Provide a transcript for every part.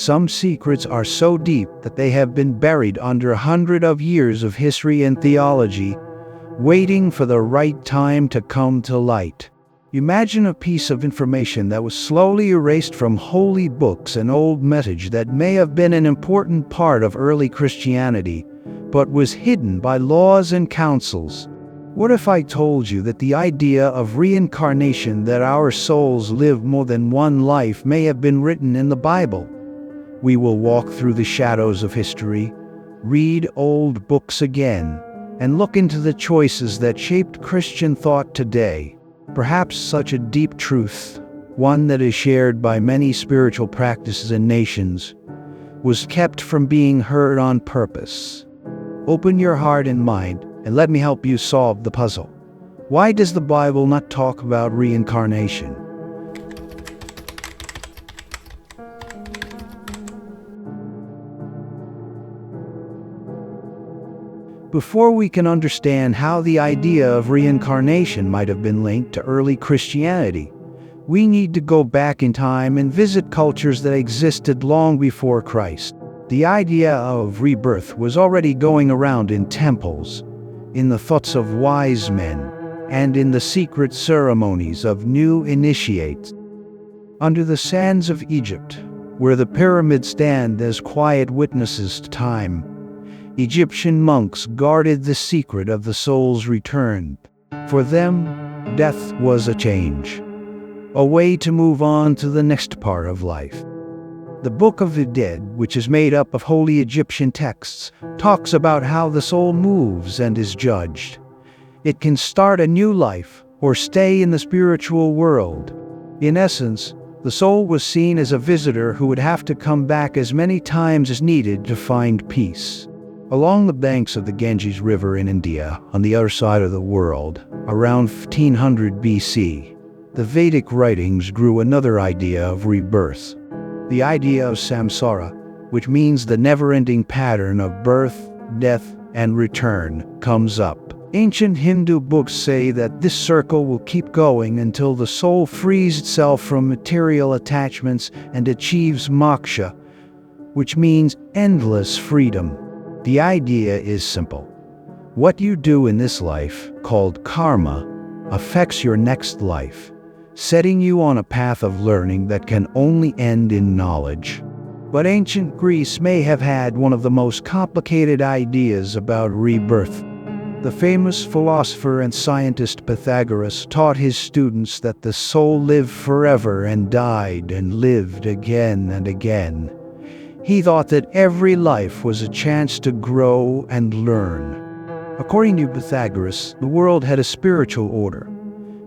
Some secrets are so deep that they have been buried under hundreds of years of history and theology, waiting for the right time to come to light. Imagine a piece of information that was slowly erased from holy books, an old message that may have been an important part of early Christianity, but was hidden by laws and councils. What if I told you that the idea of reincarnation, that our souls live more than one life, may have been written in the Bible? We will walk through the shadows of history, read old books again, and look into the choices that shaped Christian thought today. Perhaps such a deep truth, one that is shared by many spiritual practices and nations, was kept from being heard on purpose. Open your heart and mind, and let me help you solve the puzzle. Why does the Bible not talk about reincarnation? Before we can understand how the idea of reincarnation might have been linked to early Christianity, we need to go back in time and visit cultures that existed long before Christ. The idea of rebirth was already going around in temples, in the thoughts of wise men, and in the secret ceremonies of new initiates. Under the sands of Egypt, where the pyramids stand as quiet witnesses to time, Egyptian monks guarded the secret of the soul's return. For them, death was a change, a way to move on to the next part of life. The Book of the Dead, which is made up of holy Egyptian texts, talks about how the soul moves and is judged. It can start a new life or stay in the spiritual world. In essence, the soul was seen as a visitor who would have to come back as many times as needed to find peace. Along the banks of the Ganges River in India, on the other side of the world, around 1500 BC, the Vedic writings grew another idea of rebirth. The idea of samsara, which means the never-ending pattern of birth, death, and return, comes up. Ancient Hindu books say that this circle will keep going until the soul frees itself from material attachments and achieves moksha, which means endless freedom. The idea is simple. What you do in this life, called karma, affects your next life, setting you on a path of learning that can only end in knowledge. But ancient Greece may have had one of the most complicated ideas about rebirth. The famous philosopher and scientist Pythagoras taught his students that the soul lived forever and died and lived again and again. He thought that every life was a chance to grow and learn. According to Pythagoras, the world had a spiritual order,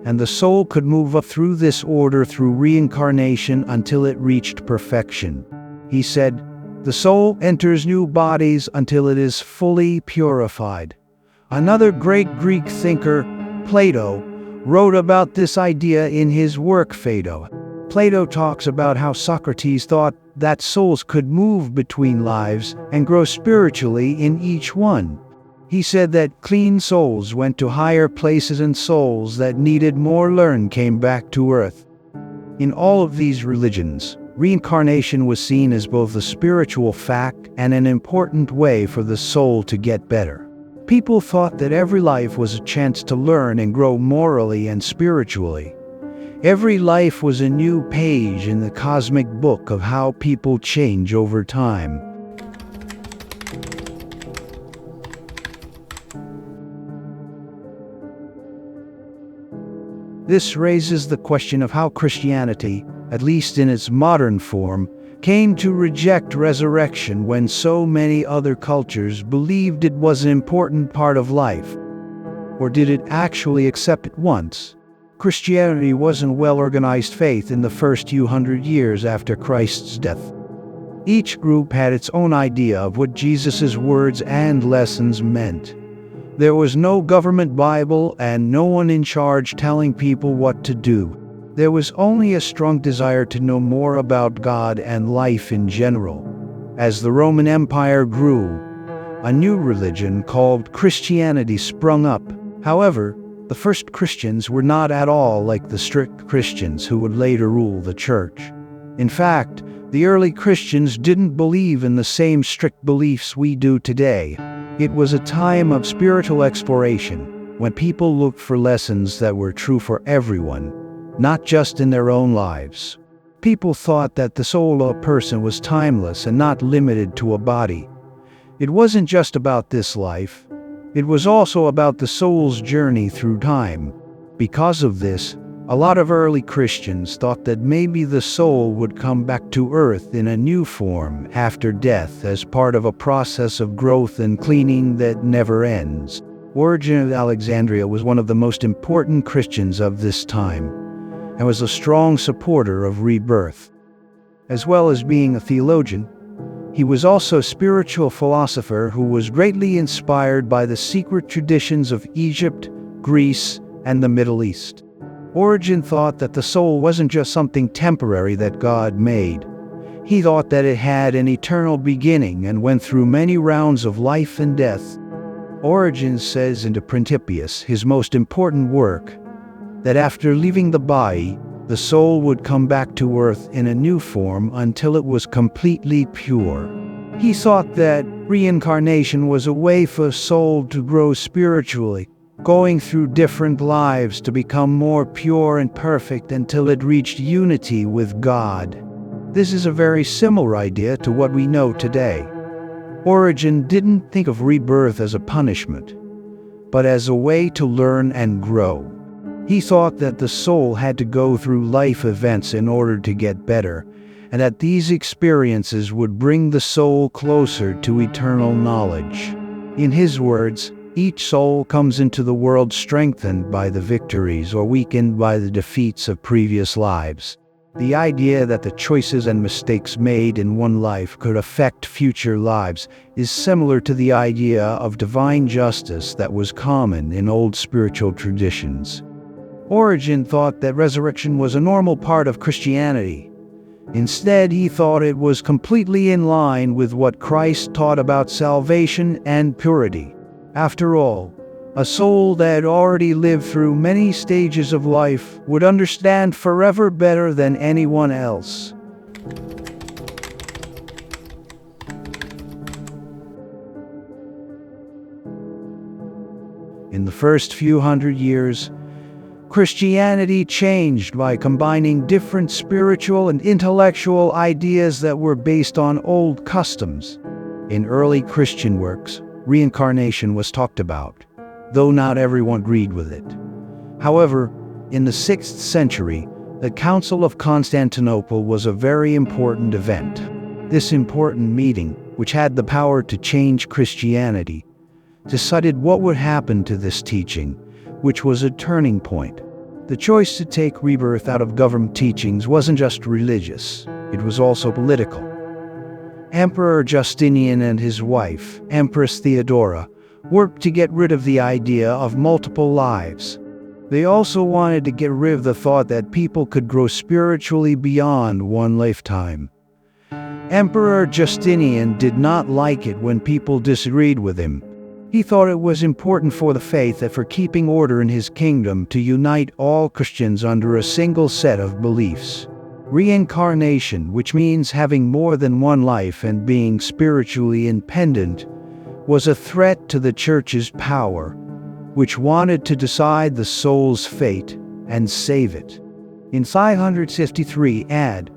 and the soul could move up through this order through reincarnation until it reached perfection. He said, "The soul enters new bodies until it is fully purified." Another great Greek thinker, Plato, wrote about this idea in his work Phaedo. Plato talks about how Socrates thought that souls could move between lives and grow spiritually in each one. He said that clean souls went to higher places and souls that needed more learn came back to earth. In all of these religions, reincarnation was seen as both a spiritual fact and an important way for the soul to get better. People thought that every life was a chance to learn and grow morally and spiritually. Every life was a new page in the cosmic book of how people change over time. This raises the question of how Christianity, at least in its modern form, came to reject resurrection when so many other cultures believed it was an important part of life. Or did it actually accept it once? Christianity wasn't a well-organized faith in the first few hundred years after Christ's death. Each group had its own idea of what Jesus' words and lessons meant. There was no government Bible and no one in charge telling people what to do. There was only a strong desire to know more about God and life in general. As the Roman Empire grew, a new religion called Christianity sprung up. However, the first Christians were not at all like the strict Christians who would later rule the church. In fact, The early Christians didn't believe in the same strict beliefs we do today. It was a time of spiritual exploration, when people looked for lessons that were true for everyone, not just in their own lives. People thought that the soul of a person was timeless and not limited to a body. It wasn't just about this life. It was also about the soul's journey through time. Because of this, a lot of early Christians thought that maybe the soul would come back to earth in a new form after death as part of a process of growth and cleaning that never ends. Origen of Alexandria was one of the most important Christians of this time, and was a strong supporter of rebirth. As well as being a theologian, he was also a spiritual philosopher who was greatly inspired by the secret traditions of Egypt, Greece, and the Middle East. Origen thought that the soul wasn't just something temporary that God made. He thought that it had an eternal beginning and went through many rounds of life and death. Origen says in the Principius, his most important work, that after leaving the body, the soul would come back to earth in a new form until it was completely pure. He thought that reincarnation was a way for a soul to grow spiritually, going through different lives to become more pure and perfect until it reached unity with God. This is a very similar idea to what we know today. Origen didn't think of rebirth as a punishment, but as a way to learn and grow. He thought that the soul had to go through life events in order to get better, and that these experiences would bring the soul closer to eternal knowledge. In his words, each soul comes into the world strengthened by the victories or weakened by the defeats of previous lives. The idea that the choices and mistakes made in one life could affect future lives is similar to the idea of divine justice that was common in old spiritual traditions. Origen thought that resurrection was a normal part of Christianity. Instead, he thought it was completely in line with what Christ taught about salvation and purity. After all, a soul that had already lived through many stages of life would understand forever better than anyone else. In the first few hundred years, Christianity changed by combining different spiritual and intellectual ideas that were based on old customs. In early Christian works, reincarnation was talked about, though not everyone agreed with it. However, in the 6th century, the Council of Constantinople was a very important event. This important meeting, which had the power to change Christianity, decided what would happen to this teaching, which was a turning point. The choice to take rebirth out of government teachings wasn't just religious, it was also political. Emperor Justinian and his wife, Empress Theodora, worked to get rid of the idea of multiple lives. They also wanted to get rid of the thought that people could grow spiritually beyond one lifetime. Emperor Justinian did not like it when people disagreed with him. He thought it was important for the faith and for keeping order in his kingdom to unite all Christians under a single set of beliefs. Reincarnation, which means having more than one life and being spiritually independent, was a threat to the Church's power, which wanted to decide the soul's fate and save it. In 553 AD,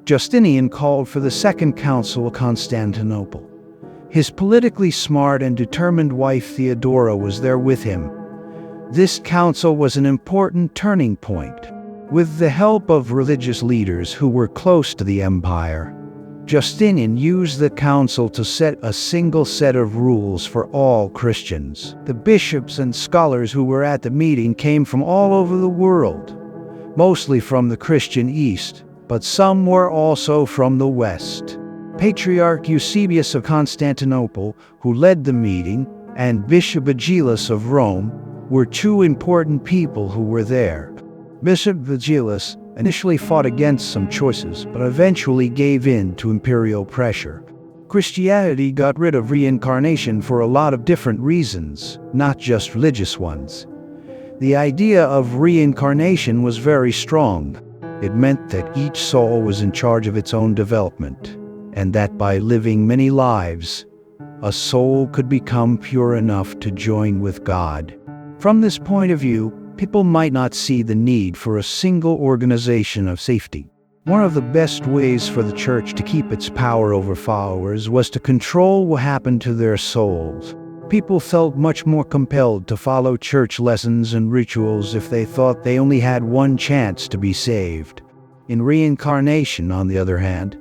Justinian called for the Second Council of Constantinople. His politically smart and determined wife Theodora was there with him. This council was an important turning point. With the help of religious leaders who were close to the empire, Justinian used the council to set a single set of rules for all Christians. The bishops and scholars who were at the meeting came from all over the world, mostly from the Christian East, but some were also from the West. Patriarch Eusebius of Constantinople, who led the meeting, and Bishop Vigilus of Rome were two important people who were there. Bishop Vigilus initially fought against some choices, but eventually gave in to imperial pressure. Christianity got rid of reincarnation for a lot of different reasons, not just religious ones. The idea of reincarnation was very strong. It meant that each soul was in charge of its own development, and that by living many lives, a soul could become pure enough to join with God. From this point of view, people might not see the need for a single organization of safety. One of the best ways for the church to keep its power over followers was to control what happened to their souls. People felt much more compelled to follow church lessons and rituals if they thought they only had one chance to be saved. In reincarnation, on the other hand,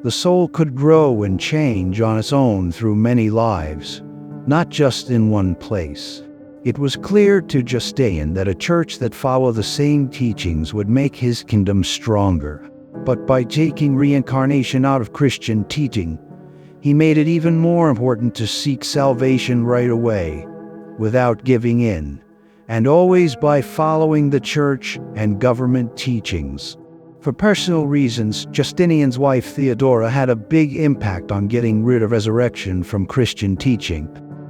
the soul could grow and change on its own through many lives, not just in one place. It was clear to Justinian that a church that followed the same teachings would make his kingdom stronger. But by taking reincarnation out of Christian teaching, he made it even more important to seek salvation right away, without giving in, and always by following the church and government teachings. For personal reasons, Justinian's wife Theodora had a big impact on getting rid of resurrection from Christian teaching.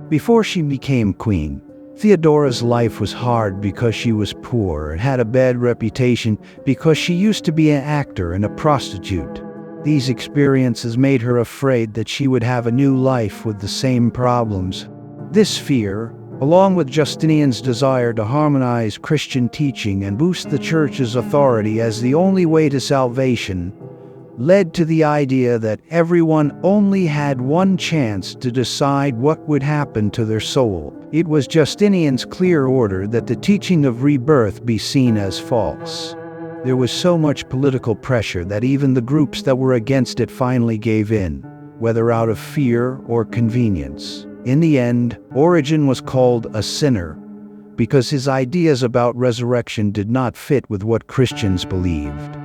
Before she became queen, Theodora's life was hard because she was poor and had a bad reputation because she used to be an actor and a prostitute. These experiences made her afraid that she would have a new life with the same problems. This fear, along with Justinian's desire to harmonize Christian teaching and boost the church's authority as the only way to salvation, led to the idea that everyone only had one chance to decide what would happen to their soul. It was Justinian's clear order that the teaching of rebirth be seen as false. There was so much political pressure that even the groups that were against it finally gave in, whether out of fear or convenience. In the end, Origen was called a sinner because his ideas about resurrection did not fit with what Christians believed.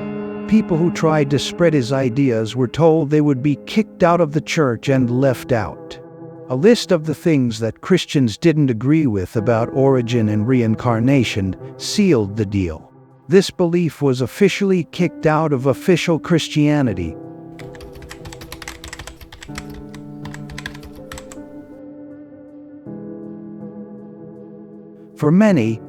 People who tried to spread his ideas were told they would be kicked out of the church and left out. A list of the things that Christians didn't agree with about Origen and reincarnation sealed the deal. This belief was officially kicked out of official Christianity. For many,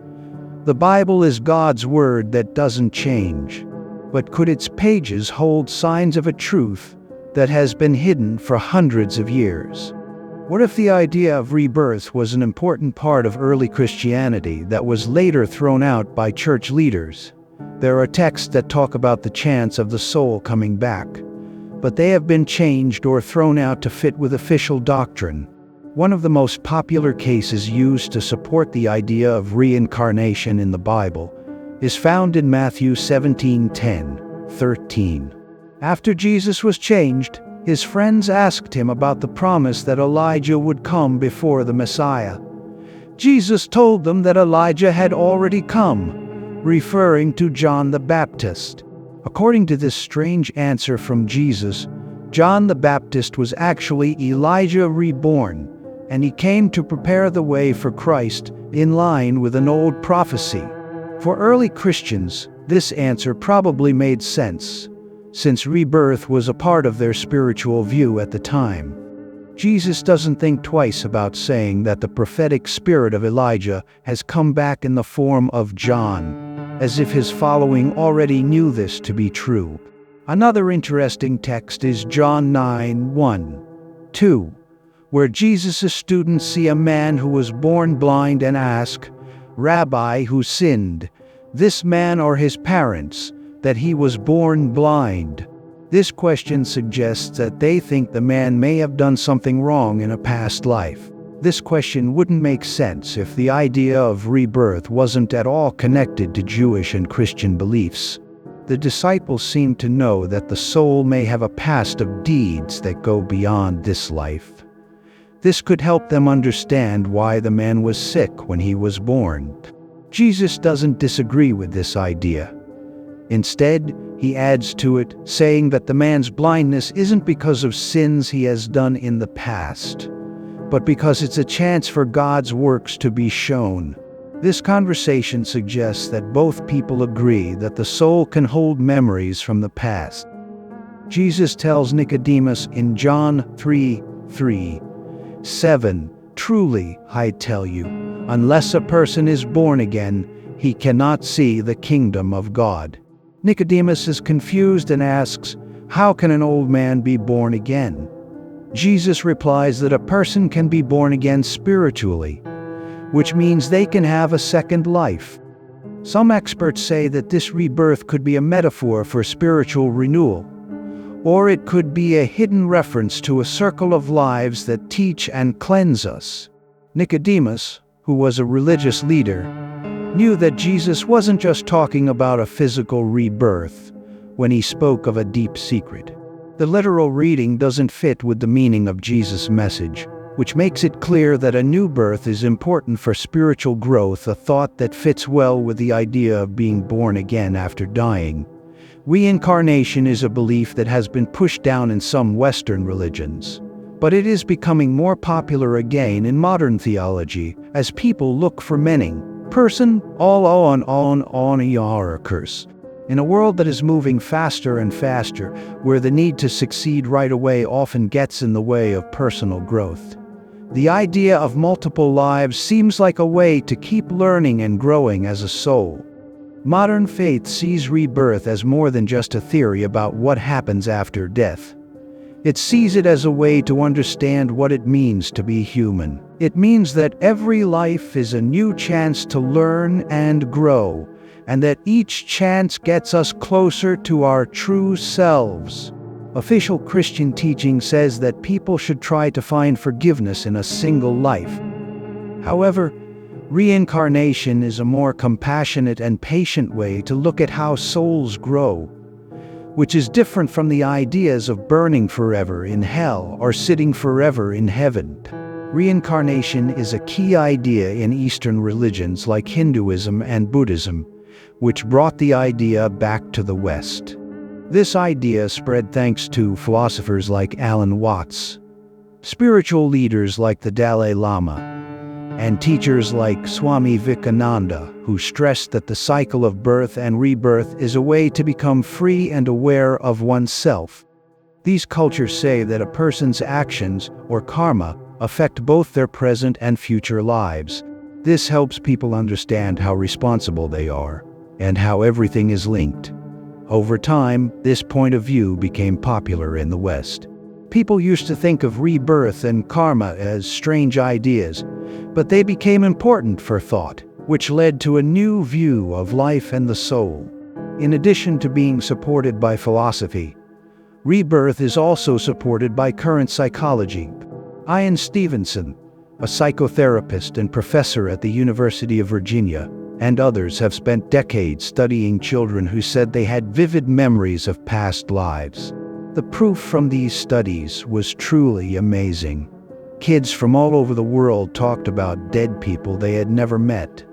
the Bible is God's word that doesn't change. But could its pages hold signs of a truth that has been hidden for hundreds of years? What if the idea of rebirth was an important part of early Christianity that was later thrown out by church leaders? There are texts that talk about the chance of the soul coming back, but they have been changed or thrown out to fit with official doctrine. One of the most popular cases used to support the idea of reincarnation in the Bible is found in Matthew 17:10-13. After Jesus was changed, his friends asked him about the promise that Elijah would come before the Messiah. Jesus told them that Elijah had already come, referring to John the Baptist. According to this strange answer from Jesus, John the Baptist was actually Elijah reborn, and he came to prepare the way for Christ in line with an old prophecy. For early Christians, this answer probably made sense, since rebirth was a part of their spiritual view at the time. Jesus doesn't think twice about saying that the prophetic spirit of Elijah has come back in the form of John, as if his following already knew this to be true. Another interesting text is John 9:1-2, where Jesus' students see a man who was born blind and ask, "Rabbi, who sinned, this man or his parents, that he was born blind?" This question suggests that they think the man may have done something wrong in a past life. This question wouldn't make sense if the idea of rebirth wasn't at all connected to Jewish and Christian beliefs. The disciples seem to know that the soul may have a past of deeds that go beyond this life. This could help them understand why the man was sick when he was born. Jesus doesn't disagree with this idea. Instead, he adds to it, saying that the man's blindness isn't because of sins he has done in the past, but because it's a chance for God's works to be shown. This conversation suggests that both people agree that the soul can hold memories from the past. Jesus tells Nicodemus in John 3:7, "Truly, I tell you, unless a person is born again, he cannot see the kingdom of God." Nicodemus is confused and asks, "How can an old man be born again?" Jesus replies that a person can be born again spiritually, which means they can have a second life. Some experts say that this rebirth could be a metaphor for spiritual renewal, or it could be a hidden reference to a circle of lives that teach and cleanse us. Nicodemus, who was a religious leader, knew that Jesus wasn't just talking about a physical rebirth when he spoke of a deep secret. The literal reading doesn't fit with the meaning of Jesus' message, which makes it clear that a new birth is important for spiritual growth, a thought that fits well with the idea of being born again after dying. Reincarnation is a belief that has been pushed down in some Western religions, but it is becoming more popular again in modern theology as people look for meaning. Person, all on a curse. In a world that is moving faster and faster, where the need to succeed right away often gets in the way of personal growth, the idea of multiple lives seems like a way to keep learning and growing as a soul. Modern faith sees rebirth as more than just a theory about what happens after death. It sees it as a way to understand what it means to be human. It means that every life is a new chance to learn and grow, and that each chance gets us closer to our true selves. Official Christian teaching says that people should try to find forgiveness in a single life. However, reincarnation is a more compassionate and patient way to look at how souls grow, which is different from the ideas of burning forever in hell or sitting forever in heaven. Reincarnation is a key idea in Eastern religions like Hinduism and Buddhism, which brought the idea back to the West. This idea spread thanks to philosophers like Alan Watts, spiritual leaders like the Dalai Lama, and teachers like Swami Vivekananda, who stressed that the cycle of birth and rebirth is a way to become free and aware of oneself. These cultures say that a person's actions, or karma, affect both their present and future lives. This helps people understand how responsible they are, and how everything is linked. Over time, this point of view became popular in the West. People used to think of rebirth and karma as strange ideas, but they became important for thought, which led to a new view of life and the soul. In addition to being supported by philosophy, rebirth is also supported by current psychology. Ian Stevenson, a psychotherapist and professor at the University of Virginia, and others have spent decades studying children who said they had vivid memories of past lives. The proof from these studies was truly amazing. Kids from all over the world talked about dead people they had never met,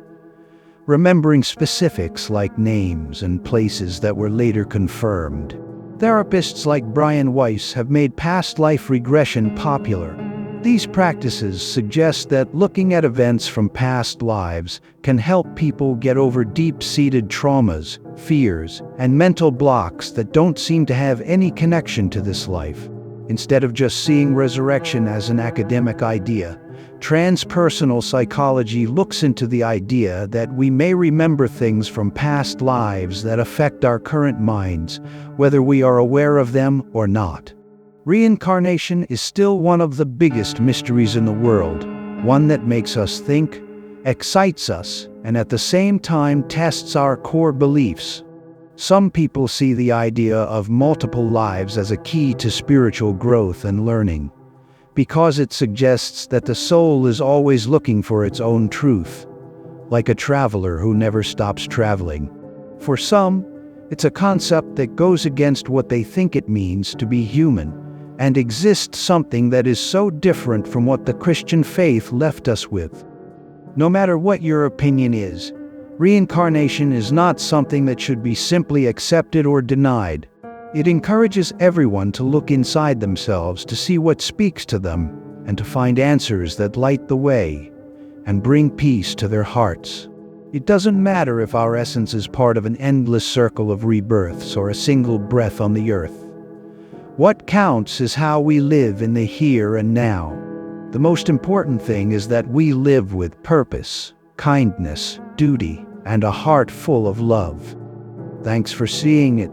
remembering specifics like names and places that were later confirmed. Therapists like Brian Weiss have made past life regression popular. These practices suggest that looking at events from past lives can help people get over deep-seated traumas, fears, and mental blocks that don't seem to have any connection to this life. Instead of just seeing resurrection as an academic idea, transpersonal psychology looks into the idea that we may remember things from past lives that affect our current minds, whether we are aware of them or not. Reincarnation is still one of the biggest mysteries in the world, one that makes us think, excites us, and at the same time tests our core beliefs. Some people see the idea of multiple lives as a key to spiritual growth and learning, because it suggests that the soul is always looking for its own truth, like a traveler who never stops traveling. For some, it's a concept that goes against what they think it means to be human, and exists something that is so different from what the Christian faith left us with. No matter what your opinion is, reincarnation is not something that should be simply accepted or denied. It encourages everyone to look inside themselves to see what speaks to them, and to find answers that light the way and bring peace to their hearts. It doesn't matter if our essence is part of an endless circle of rebirths or a single breath on the earth. What counts is how we live in the here and now. The most important thing is that we live with purpose, kindness, duty, and a heart full of love. Thanks for seeing it.